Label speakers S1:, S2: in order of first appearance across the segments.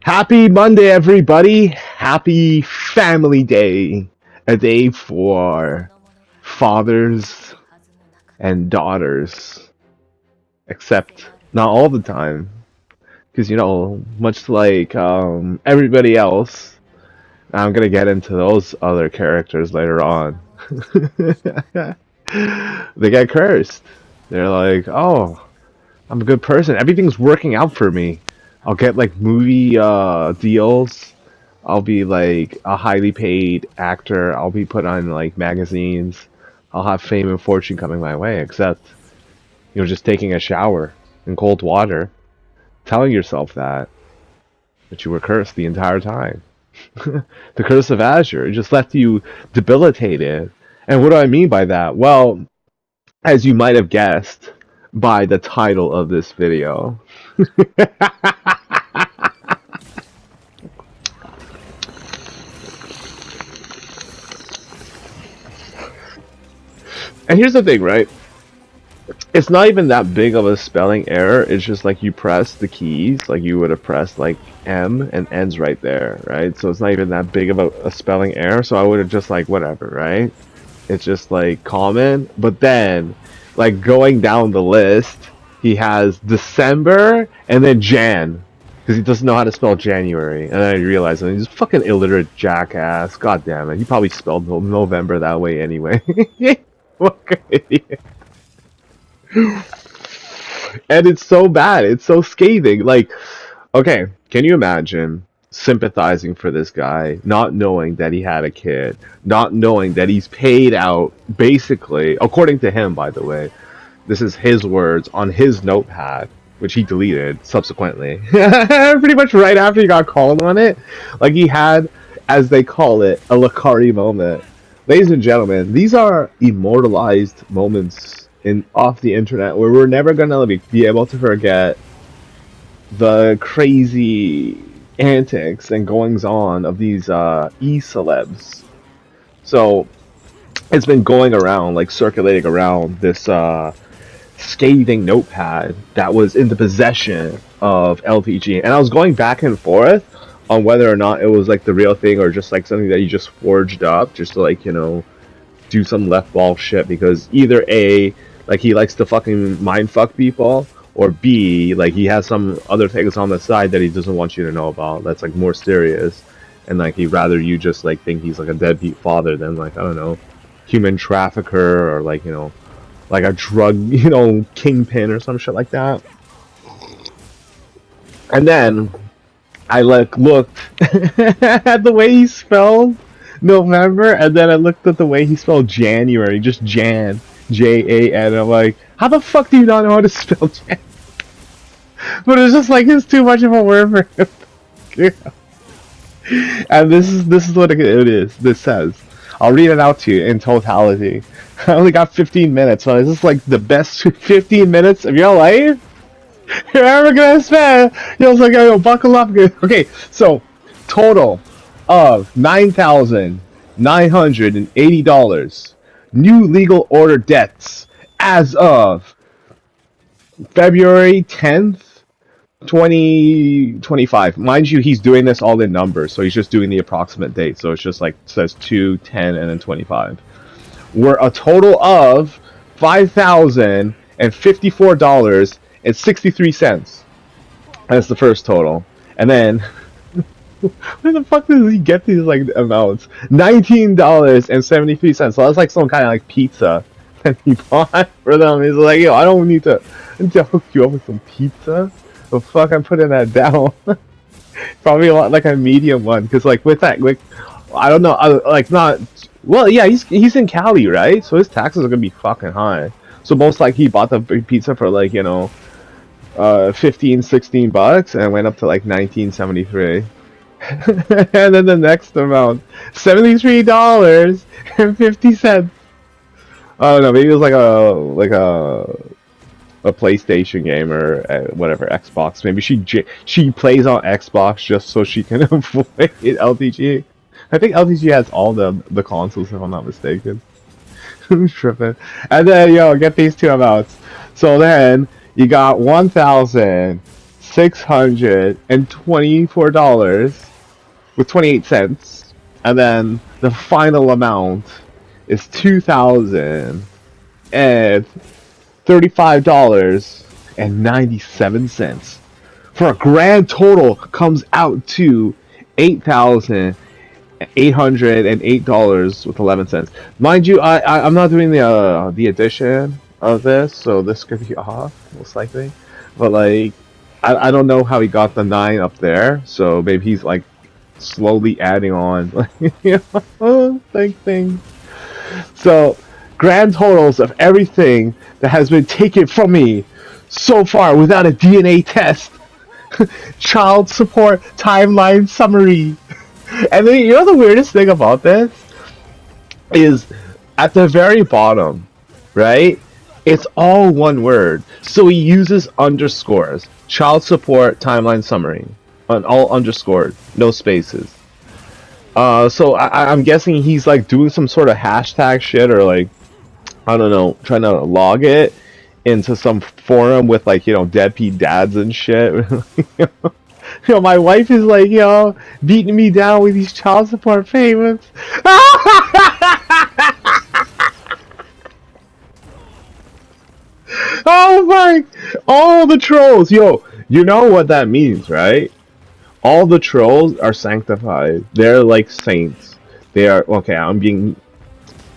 S1: Happy Monday, everybody. Happy Family Day. A day for fathers and daughters. Except not all the time. Because, much like everybody else, I'm going to get into those other characters later on. They get cursed. They're like, oh, I'm a good person. Everything's working out for me. I'll get like movie deals. I'll be like a highly paid actor. I'll be put on like magazines. I'll have fame and fortune coming my way, except, just taking a shower in cold water, telling yourself that you were cursed the entire time. The curse of Azure. It just left you debilitated. And what do I mean by that? Well, as you might have guessed by the title of this video. And here's the thing, right? It's not even that big of a spelling error. It's just like you press the keys, like you would have pressed like M and N's right there, right? So it's not even that big of a spelling error. So I would have just like whatever, right? It's just like common. But then, like going down the list, he has December and then Jan. Because he doesn't know how to spell January. And then I realized he's a fucking illiterate jackass. God damn it. He probably spelled November that way anyway. Fucking idiot. And it's so bad. It's so scathing. Like, okay, can you imagine sympathizing for this guy, not knowing that he had a kid, not knowing that he's paid out, basically, according to him, by the way, this is his words on his notepad, which he deleted subsequently. Pretty much right after he got called on it. Like, he had, as they call it, a Lucari moment. Ladies and gentlemen, these are immortalized moments off the internet where we're never gonna be able to forget the crazy antics and goings on of these celebs. So it's been going around, like circulating around this scathing notepad that was in the possession of LPG, and I was going back and forth on whether or not it was like the real thing or just like something that he just forged up just to like do some left ball shit, because either A, like he likes to fucking mind fuck people, or B, like he has some other things on the side that he doesn't want you to know about that's like more serious, and like he'd rather you just like think he's like a deadbeat father than like, I don't know, human trafficker or like like a drug kingpin or some shit like that. And then I like looked at the way he spelled November, and then I looked at the way he spelled January, just Jan, Jan. I'm like, how the fuck do you not know how to spell Jan? But it's just like it's too much of a word for him. And this is what it is. This says, I'll read it out to you in totality. I only got 15 minutes, but it's just like the best 15 minutes of your life you're ever gonna spend. You're like, yo, buckle up. Okay, so total of $9,980 new legal order debts as of February 10th, 2025. Mind you, he's doing this all in numbers, so he's just doing the approximate date. So it's just like says 2, 10, and then 25. We're a total of $5,054.63. That's the first total. And then where the fuck does he get these like amounts? $19.73. So that's like some kind of like pizza that he bought for them. He's like, yo, I don't need to hook you up with some pizza. The fuck, I'm putting that down. Probably a lot like a medium one, because like with that, like I don't know, like not. Well, yeah, he's in Cali, right? So his taxes are gonna be fucking high. So most likely he bought the pizza for like 15, 16 bucks, and went up to like 19.73. And then the next amount, $73.50. I don't know, maybe it was like a PlayStation game or whatever, Xbox. Maybe she plays on Xbox just so she can avoid LTG. I think LTG has all the consoles, if I'm not mistaken. I'm tripping. And then get these two amounts. So then you got $1,624 with 28 cents, and then the final amount is $2,035.97 for a grand total comes out to $8,808 with 11 cents. Mind you, I'm not doing the addition of this, so this could be off most likely. But like, I don't know how he got the 9 up there, so maybe he's like slowly adding on like things. So grand totals of everything that has been taken from me so far without a DNA test. Child support timeline summary. And then you know the weirdest thing about this is at the very bottom, right? It's all one word. So he uses underscores. Child support timeline summary. On all underscored, no spaces. So I'm guessing he's like doing some sort of hashtag shit or like I don't know, trying to log it into some forum with like deadbeat dads and shit. My wife is like beating me down with these child support payments. Oh my! All the trolls, you know what that means, right? All the trolls are sanctified. They're like saints. They are okay. I'm being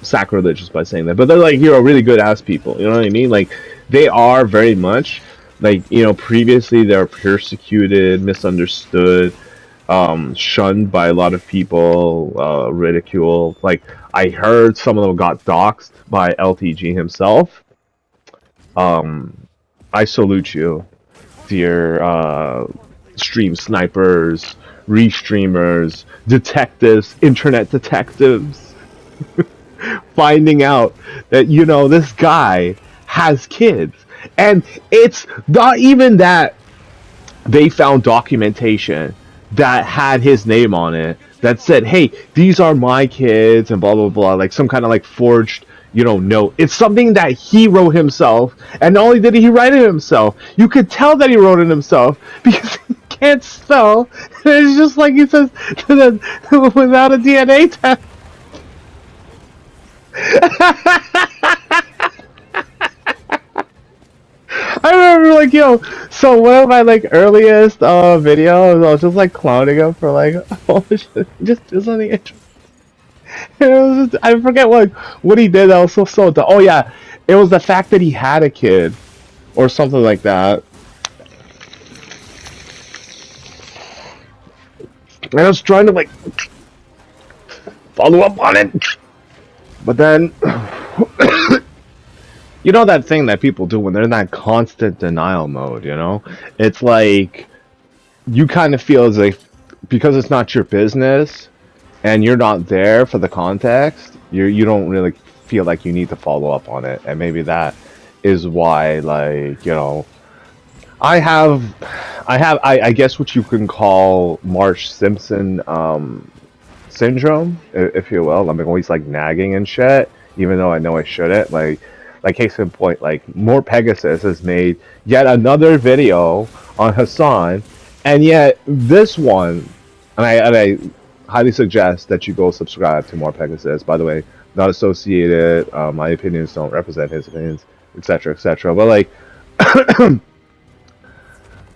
S1: sacrilegious by saying that, but they're like really good ass people. You know what I mean? Like they are very much like previously they're persecuted, misunderstood, shunned by a lot of people, ridiculed. Like I heard some of them got doxxed by LTG himself. I salute you, dear stream snipers, restreamers, detectives, internet detectives. Finding out that this guy has kids, and it's not even that they found documentation that had his name on it that said, hey, these are my kids and blah blah blah, like some kind of like forged note. It's something that he wrote himself, and not only did he write it himself, you could tell that he wrote it himself because he can't spell. It's just like he says without a DNA test. I remember so one of my like earliest videos, I was just like clowning him for like just something interesting. And it was just, I forget what he did that was so dumb. Oh yeah, it was the fact that he had a kid or something like that. And I was trying to like follow up on it, but then you know that thing that people do when they're in that constant denial mode, It's like you kind of feel as if because it's not your business and you're not there for the context, you don't really feel like you need to follow up on it. And maybe that is why like, I guess what you can call Marge Simpson syndrome, if you will. I'm always like nagging and shit, even though I know I shouldn't. Like case in point, like More Pegasus has made yet another video on Hassan, and yet this one, and I highly suggest that you go subscribe to More Pegasus. By the way, not associated. My opinions don't represent his opinions, etc., etc. But like,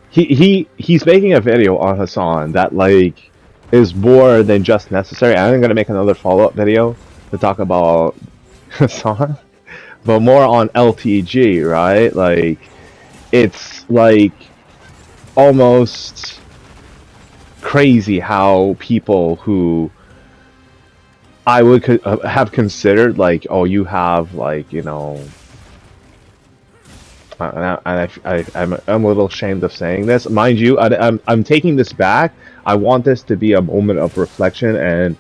S1: he's making a video on Hassan that like is more than just necessary. I'm gonna make another follow-up video to talk about Hassan, but more on LTG, right? Like, it's like almost crazy how people who I would have considered like, oh, you have like, I'm a little ashamed of saying this. Mind you, I'm taking this back. I want this to be a moment of reflection and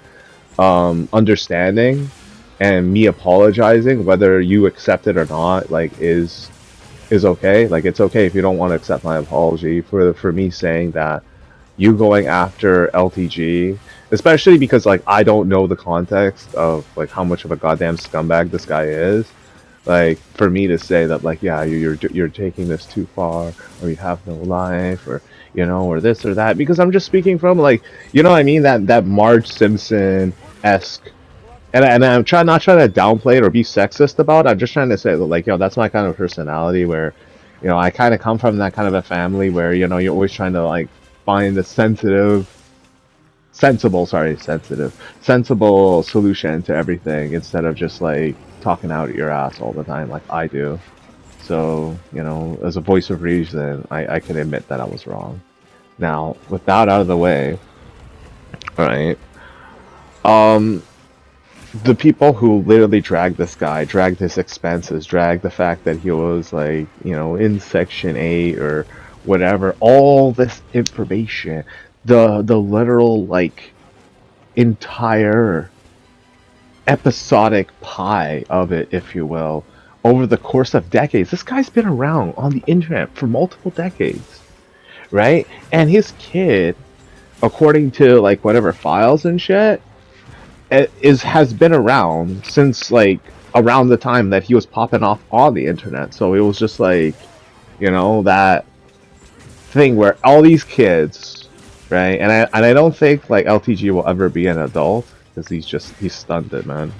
S1: understanding, and me apologizing, whether you accept it or not, like is okay. Like it's okay if you don't want to accept my apology for me saying that you going after LTG, especially because like I don't know the context of like how much of a goddamn scumbag this guy is. Like for me to say that like yeah you're taking this too far, or you have no life, or or this or that, because I'm just speaking from like what I mean, that Marge Simpson esque. And I'm trying not trying to downplay it or be sexist about it. I'm just trying to say that like that's my kind of personality where I kind of come from that kind of a family where you're always trying to like find the sensible solution to everything instead of just like talking out at your ass all the time like I do. So, as a voice of reason, I can admit that I was wrong. Now, with that out of the way, right? Um, the people who literally dragged this guy, dragged his expenses, dragged the fact that he was like, in Section 8 or whatever, all this information, the literal like entire episodic pie of it, if you will, over the course of decades. This guy's been around on the internet for multiple decades, right? And his kid, according to like whatever files and shit, has been around since like around the time that he was popping off on the internet. So it was just like, that thing where all these kids, right? And I don't think like LTG will ever be an adult because he's stunted, man.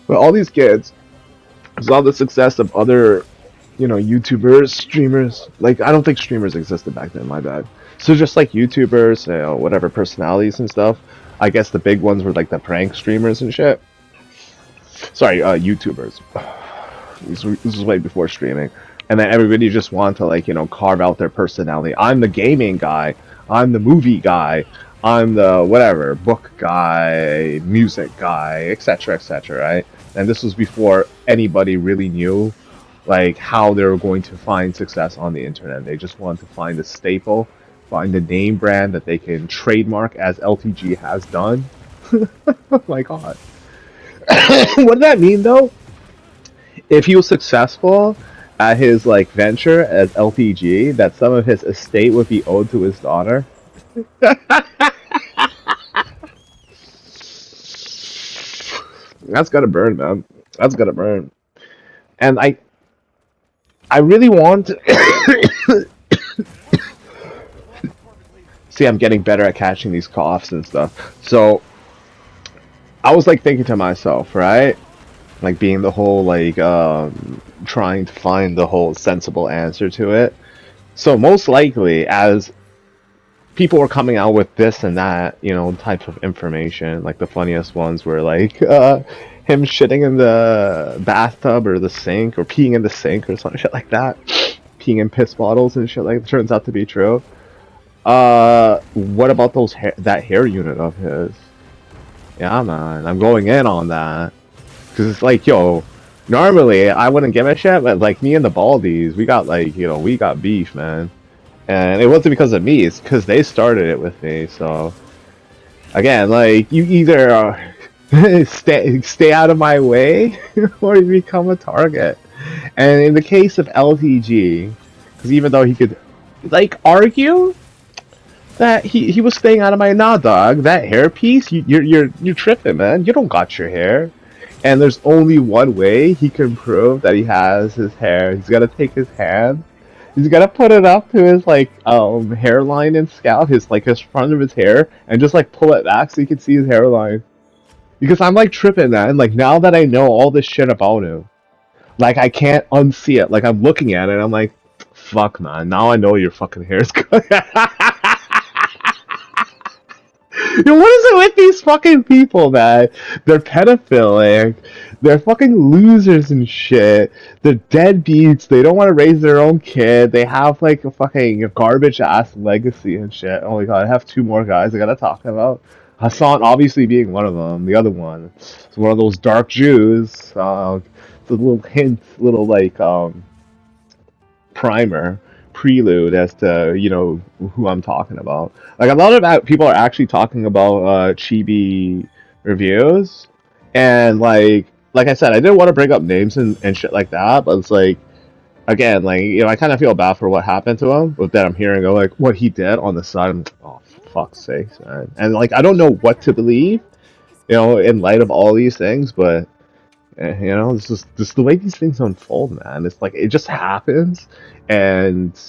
S1: But all these kids saw the success of other, YouTubers, streamers. Like I don't think streamers existed back then. My bad. So just like YouTubers, whatever personalities and stuff. I guess the big ones were like the prank streamers and shit. Sorry, YouTubers. This is way before streaming. And then everybody just want to like carve out their personality. I'm the gaming guy. I'm the movie guy. I'm the whatever book guy, music guy, etc., etc. Right? And this was before anybody really knew like how they were going to find success on the internet. They just wanted to find a staple, find a name brand that they can trademark as LTG has done. Oh my god. What did that mean though? If he was successful at his like venture as LTG, that some of his estate would be owed to his daughter. That's gotta burn, man. That's gotta burn. And I really want to see. I'm getting better at catching these coughs and stuff. So I was like thinking to myself, right? Like being the whole like trying to find the whole sensible answer to it. So most likely, as people were coming out with this and that, type of information, like the funniest ones were like him shitting in the bathtub or the sink or peeing in the sink or some shit like that, peeing in piss bottles and shit like that turns out to be true. What about that hair unit of his? Yeah, man, I'm going in on that. Because it's like, yo, normally I wouldn't give a shit, but like me and the Baldies, we got like, we got beef, man. And it wasn't because of me, it's because they started it with me, so. Again, like, you either stay out of my way, or you become a target. And in the case of LTG, because even though he could, like, argue that he was staying out of my nah, dog, that hair piece, you're tripping, man. You don't got your hair. And there's only one way he can prove that he has his hair. He's gotta take his hand. He's gotta put it up to his like hairline and scalp, his front of his hair, and just like pull it back so you can see his hairline. Because I'm like tripping, man. Like now that I know all this shit about him, like I can't unsee it. Like I'm looking at it, I'm like, fuck, man. Now I know your fucking hair's good. Yo, what is it with these fucking people, man? They're pedophilic. They're fucking losers and shit. They're deadbeats. They don't want to raise their own kid. They have like a fucking garbage ass legacy and shit. Oh my god, I have two more guys I gotta talk about. Hassan obviously being one of them. The other one is one of those dark Jews. It's a little hint, little like primer, prelude as to who I'm talking about. Like a lot of people are actually talking about chibi reviews, and like I said, I didn't want to bring up names and shit like that, but it's like again, like I kind of feel bad for what happened to him, but then I'm hearing like what he did on the side. I'm like, oh, fuck's sakes, man. And like I don't know what to believe you know, in light of all these things, but you know, this is the way these things unfold, man. It's like it just happens, and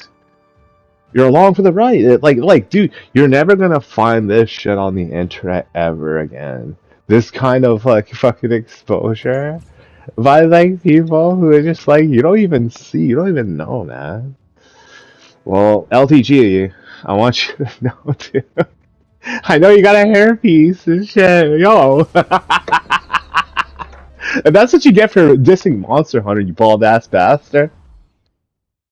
S1: you're along for the ride. Dude, you're never gonna find this shit on the internet ever again. This kind of like fucking exposure by like people who are just like you don't even see, you don't even know, man. Well, LTG, I want you to know too. I know you got a hairpiece and shit, yo. And that's what you get for dissing Monster Hunter, you bald ass bastard.